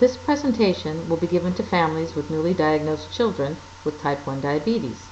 This presentation will be given to families with newly diagnosed children with type 1 diabetes.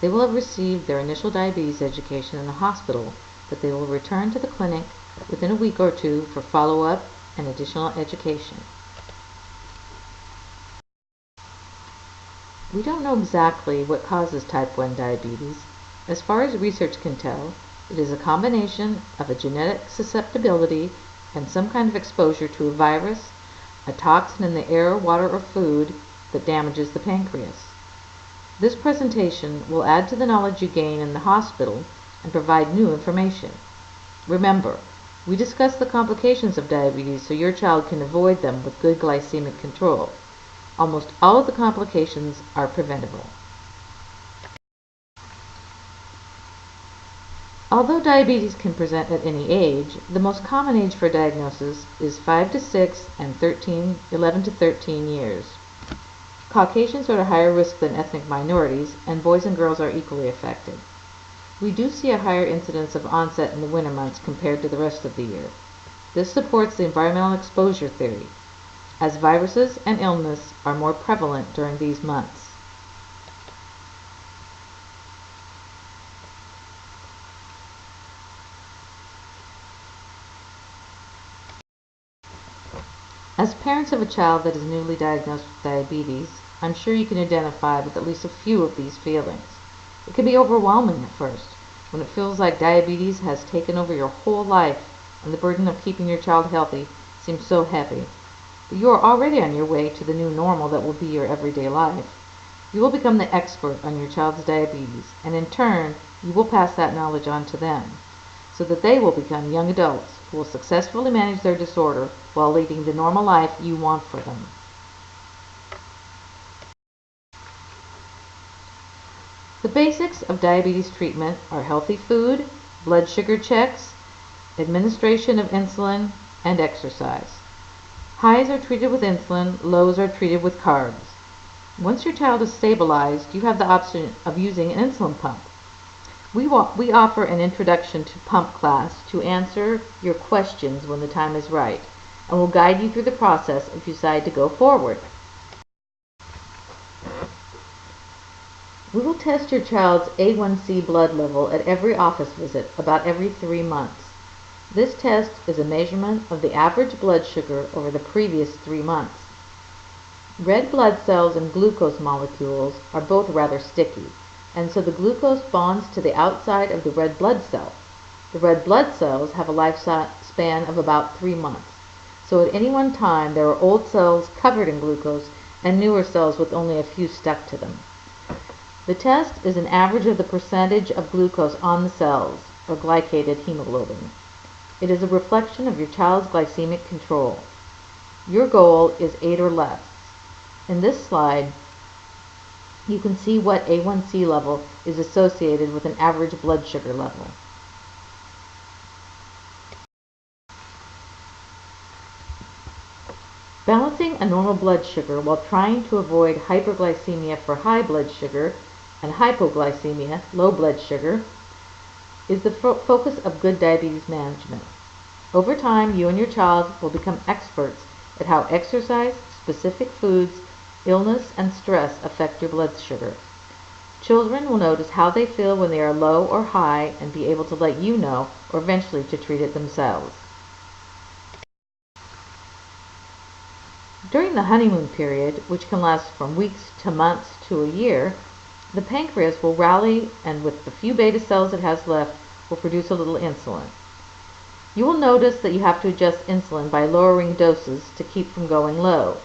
They will have received their initial diabetes education in the hospital, but they will return to the clinic within a week or two for follow-up and additional education. We don't know exactly what causes type 1 diabetes. As far as research can tell, it is a combination of a genetic susceptibility and some kind of exposure to a virus, a toxin in the air, water, or food that damages the pancreas. This presentation will add to the knowledge you gain in the hospital and provide new information. Remember, we discuss the complications of diabetes so your child can avoid them with good glycemic control. Almost all of the complications are preventable. Although diabetes can present at any age, the most common age for diagnosis is 5 to 6 and 11 to 13 years. Caucasians are at a higher risk than ethnic minorities, and boys and girls are equally affected. We do see a higher incidence of onset in the winter months compared to the rest of the year. This supports the environmental exposure theory, as viruses and illness are more prevalent during these months. As parents of a child that is newly diagnosed with diabetes, I'm sure you can identify with at least a few of these feelings. It can be overwhelming at first, when it feels like diabetes has taken over your whole life and the burden of keeping your child healthy seems so heavy. But you are already on your way to the new normal that will be your everyday life. You will become the expert on your child's diabetes, and in turn, you will pass that knowledge on to them, so that they will become young adults who will successfully manage their disorder while leading the normal life you want for them. The basics of diabetes treatment are healthy food, blood sugar checks, administration of insulin, and exercise. Highs are treated with insulin, lows are treated with carbs. Once your child is stabilized, you have the option of using an insulin pump. We offer an introduction to pump class to answer your questions when the time is right, and will guide you through the process if you decide to go forward. We will test your child's A1C blood level at every office visit, about every 3 months. This test is a measurement of the average blood sugar over the previous 3 months. Red blood cells and glucose molecules are both rather sticky, and so the glucose bonds to the outside of the red blood cell. The red blood cells have a lifespan of about 3 months, so at any one time there are old cells covered in glucose and newer cells with only a few stuck to them. The test is an average of the percentage of glucose on the cells, or glycated hemoglobin. It is a reflection of your child's glycemic control. Your goal is 8 or less. In this slide, you can see what A1C level is associated with an average blood sugar level. Balancing a normal blood sugar while trying to avoid hyperglycemia for high blood sugar and hypoglycemia, low blood sugar, is the focus of good diabetes management. Over time, you and your child will become experts at how exercise, specific foods, illness, and stress affect your blood sugar. Children will notice how they feel when they are low or high and be able to let you know, or eventually to treat it themselves. During the honeymoon period, which can last from weeks to months to a year, the pancreas will rally, and with the few beta cells it has left, will produce a little insulin. You will notice that you have to adjust insulin by lowering doses to keep from going low.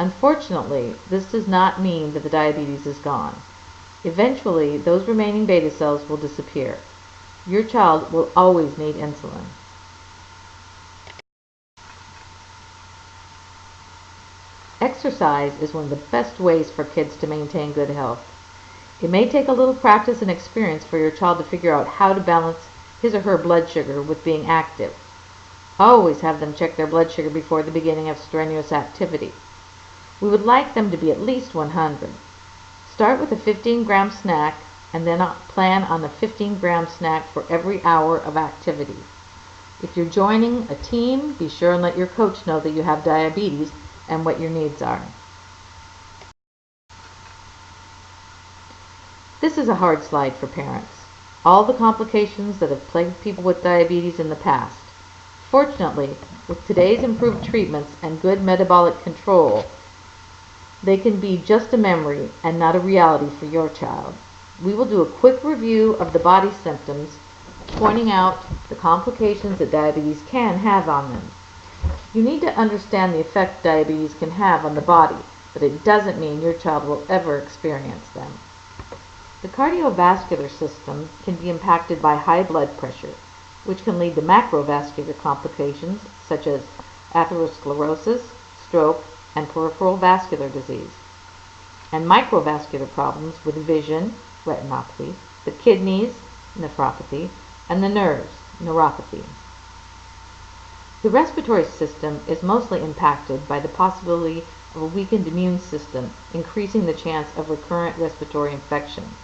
Unfortunately, this does not mean that the diabetes is gone. Eventually, those remaining beta cells will disappear. Your child will always need insulin. Exercise is one of the best ways for kids to maintain good health. It may take a little practice and experience for your child to figure out how to balance his or her blood sugar with being active. Always have them check their blood sugar before the beginning of strenuous activity. We would like them to be at least 100. Start with a 15-gram snack and then plan on a 15-gram snack for every hour of activity. If you're joining a team, be sure and let your coach know that you have diabetes and what your needs are. This is a hard slide for parents. All the complications that have plagued people with diabetes in the past. Fortunately, with today's improved treatments and good metabolic control, they can be just a memory and not a reality for your child. We will do a quick review of the body symptoms, pointing out the complications that diabetes can have on them. You need to understand the effect diabetes can have on the body, but it doesn't mean your child will ever experience them. The cardiovascular system can be impacted by high blood pressure, which can lead to macrovascular complications such as atherosclerosis, stroke, and peripheral vascular disease, and microvascular problems with vision, retinopathy, the kidneys, nephropathy, and the nerves, neuropathy. The respiratory system is mostly impacted by the possibility of a weakened immune system, increasing the chance of recurrent respiratory infections.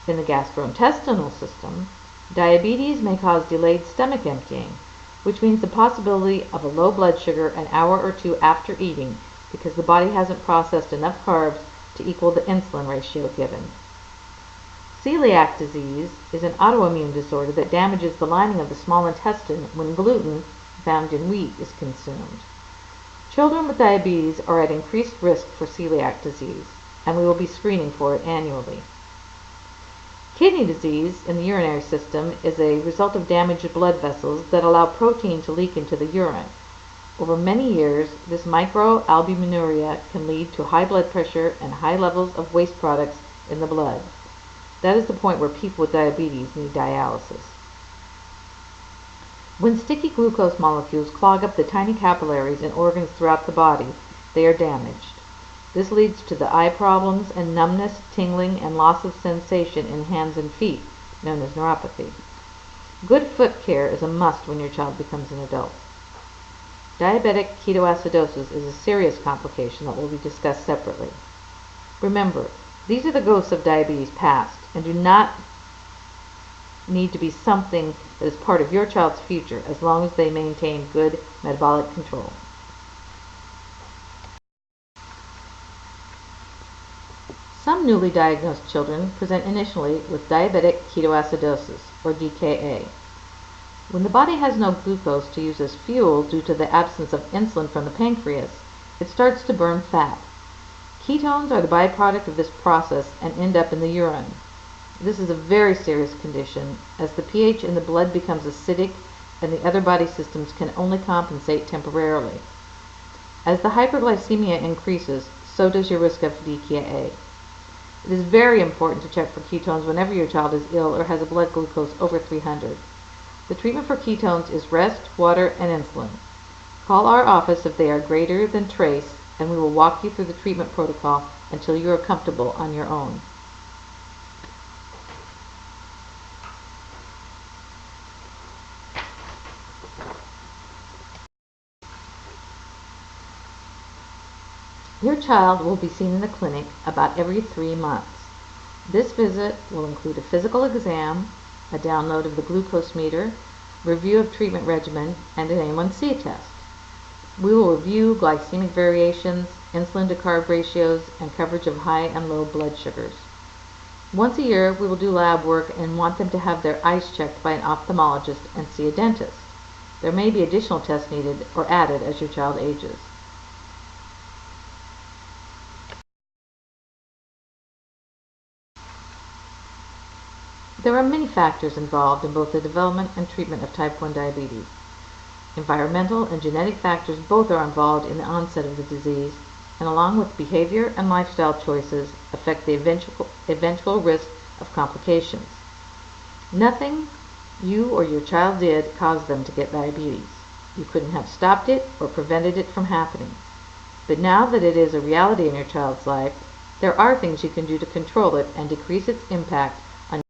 In the gastrointestinal system, diabetes may cause delayed stomach emptying, which means the possibility of a low blood sugar an hour or two after eating because the body hasn't processed enough carbs to equal the insulin ratio given. Celiac disease is an autoimmune disorder that damages the lining of the small intestine when gluten, found in wheat, is consumed. Children with diabetes are at increased risk for celiac disease, and we will be screening for it annually. Kidney disease in the urinary system is a result of damaged blood vessels that allow protein to leak into the urine. Over many years, this microalbuminuria can lead to high blood pressure and high levels of waste products in the blood. That is the point where people with diabetes need dialysis. When sticky glucose molecules clog up the tiny capillaries in organs throughout the body, they are damaged. This leads to the eye problems and numbness, tingling, and loss of sensation in hands and feet, known as neuropathy. Good foot care is a must when your child becomes an adult. Diabetic ketoacidosis is a serious complication that will be discussed separately. Remember, these are the ghosts of diabetes past and do not need to be something that is part of your child's future as long as they maintain good metabolic control. Some newly diagnosed children present initially with diabetic ketoacidosis, or DKA. When the body has no glucose to use as fuel due to the absence of insulin from the pancreas, it starts to burn fat. Ketones are the byproduct of this process and end up in the urine. This is a very serious condition as the pH in the blood becomes acidic and the other body systems can only compensate temporarily. As the hyperglycemia increases, so does your risk of DKA. It is very important to check for ketones whenever your child is ill or has a blood glucose over 300. The treatment for ketones is rest, water, and insulin. Call our office if they are greater than trace, and we will walk you through the treatment protocol until you are comfortable on your own. Your child will be seen in the clinic about every 3 months. This visit will include a physical exam, a download of the glucose meter, review of treatment regimen, and an A1C test. We will review glycemic variations, insulin to carb ratios, and coverage of high and low blood sugars. Once a year, we will do lab work and want them to have their eyes checked by an ophthalmologist and see a dentist. There may be additional tests needed or added as your child ages. There are many factors involved in both the development and treatment of type 1 diabetes. Environmental and genetic factors both are involved in the onset of the disease, and along with behavior and lifestyle choices, affect the eventual risk of complications. Nothing you or your child did caused them to get diabetes. You couldn't have stopped it or prevented it from happening. But now that it is a reality in your child's life, there are things you can do to control it and decrease its impact on.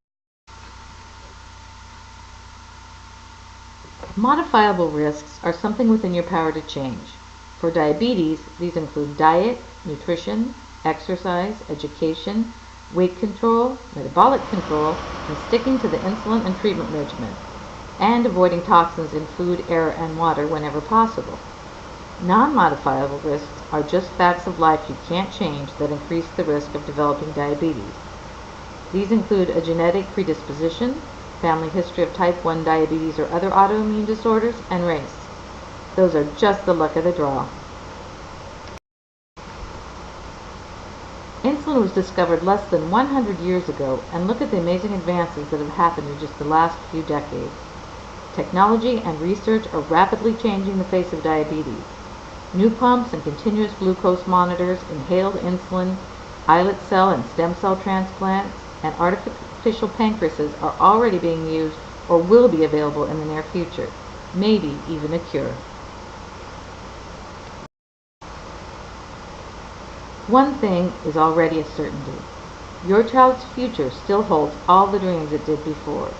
Modifiable risks are something within your power to change. For diabetes, these include diet, nutrition, exercise, education, weight control, metabolic control, and sticking to the insulin and treatment regimen, and avoiding toxins in food, air, and water whenever possible. Non-modifiable risks are just facts of life you can't change that increase the risk of developing diabetes. These include a genetic predisposition, family history of type 1 diabetes or other autoimmune disorders, and race. Those are just the luck of the draw. Insulin was discovered less than 100 years ago, and look at the amazing advances that have happened in just the last few decades. Technology and research are rapidly changing the face of diabetes. New pumps and continuous glucose monitors, inhaled insulin, islet cell and stem cell transplants, and artificial pancreases are already being used or will be available in the near future, maybe even a cure. One thing is already a certainty. Your child's future still holds all the dreams it did before.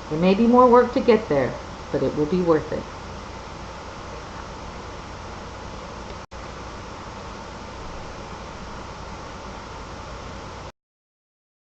There may be more work to get there, but it will be worth it.